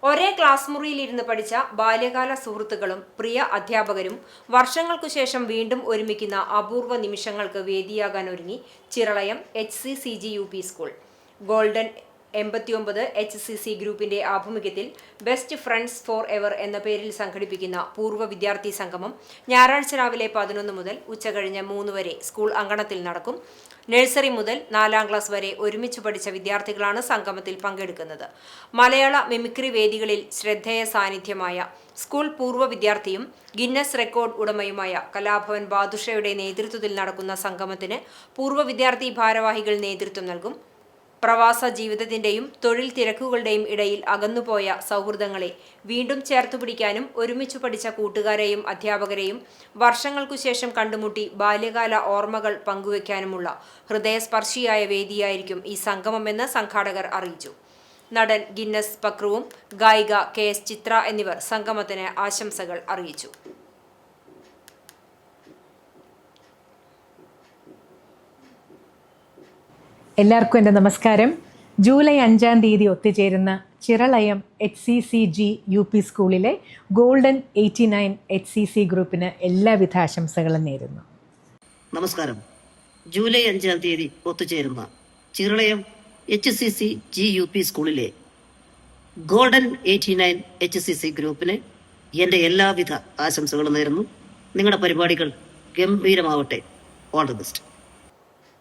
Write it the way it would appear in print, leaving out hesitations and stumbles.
ഒരേ ക്ലാസ് മുറിയിലിരുന്ന് പഠിച്ച ബാല്യകാല സുഹൃത്തുക്കളും പ്രിയ അധ്യാപകരും വർഷങ്ങൾക്കു ശേഷം വീണ്ടും ഒരുമിക്കുന്ന അപൂർവ നിമിഷങ്ങൾക്ക് വേദിയാകാൻ ഒരുങ്ങി Chiralayam HCCG UP school. Golden 89 HCC ഗ്രൂപ്പിന്റെ ആഭിമുഖ്യത്തിൽ ബെസ്റ്റ് ഫ്രണ്ട്സ് ഫോർ എവർ എന്ന പേരിൽ സംഘടിപ്പിക്കുന്ന പൂർവ്വ വിദ്യാർത്ഥി സംഗമം ഞായറാഴ്ച രാവിലെ 11 മുതൽ ഉച്ചകഴിഞ്ഞ് 3 വരെ സ്കൂൾ അങ്കണത്തിൽ നടക്കും. നഴ്സറി മുതൽ 4ാം ക്ലാസ് വരെ ഒരുമിച്ച് പഠിച്ച വിദ്യാർത്ഥികളാണ് സംഗമത്തിൽ പങ്കെടുക്കുന്നത്. മലയാള മിമിക്രി വേദികളിൽ ശ്രദ്ധേയ സാന്നിധ്യമായ സ്കൂൾ പൂർവ്വ വിദ്യാർത്ഥിയും ഗിന്നസ് റെക്കോർഡ് ഉടമയുമായ കലാഭവൻ ബാദുഷയുടെ നേതൃത്വത്തിൽ നടക്കുന്ന സംഗമത്തിന് പൂർവ്വ വിദ്യാർത്ഥി ഭാരവാഹികൾ നേതൃത്വം നൽകും. പ്രവാസ ജീവിതത്തിന്റെയും തൊഴിൽ തിരക്കുകളുടെയും ഇടയിൽ അകന്നുപോയ സൗഹൃദങ്ങളെ വീണ്ടും ചേർത്തുപിടിക്കാനും ഒരുമിച്ചു പഠിച്ച കൂട്ടുകാരെയും അധ്യാപകരെയും വർഷങ്ങൾക്കുശേഷം കണ്ടുമുട്ടി ബാല്യകാല ഓർമ്മകൾ പങ്കുവയ്ക്കാനുമുള്ള ഹൃദയസ്പർശിയായ വേദിയായിരിക്കും ഈ സംഗമമെന്ന് സംഘാടകർ അറിയിച്ചു. നടൻ ഗിന്നസ് പക്രുവും ഗായിക KS ചിത്ര എന്നിവർ സംഗമത്തിന് ആശംസകൾ അറിയിച്ചു. എല്ലാവർക്കും എൻ്റെ നമസ്കാരം. ജൂലൈ 5-ാം തീയതി ഒത്തുചേരുന്ന ചിറളയം HCCG UP സ്കൂളിലെ ഗോൾഡൻ 89 HCC ഗ്രൂപ്പിന് എല്ലാവിധ ആശംസകളും നേരുന്നു. നമസ്കാരം. ജൂലൈ 5-ാം തീയതി ഒത്തുചേരുന്ന ചിറളയം HCCG UP സ്കൂളിലെ ഗോൾഡൻ 89 HCC ഗ്രൂപ്പിന് എൻ്റെ എല്ലാവിധ ആശംസകളും നേരുന്നു. നിങ്ങളുടെ പരിപാടികൾ ഗംഭീരമാവട്ടെ. All the best.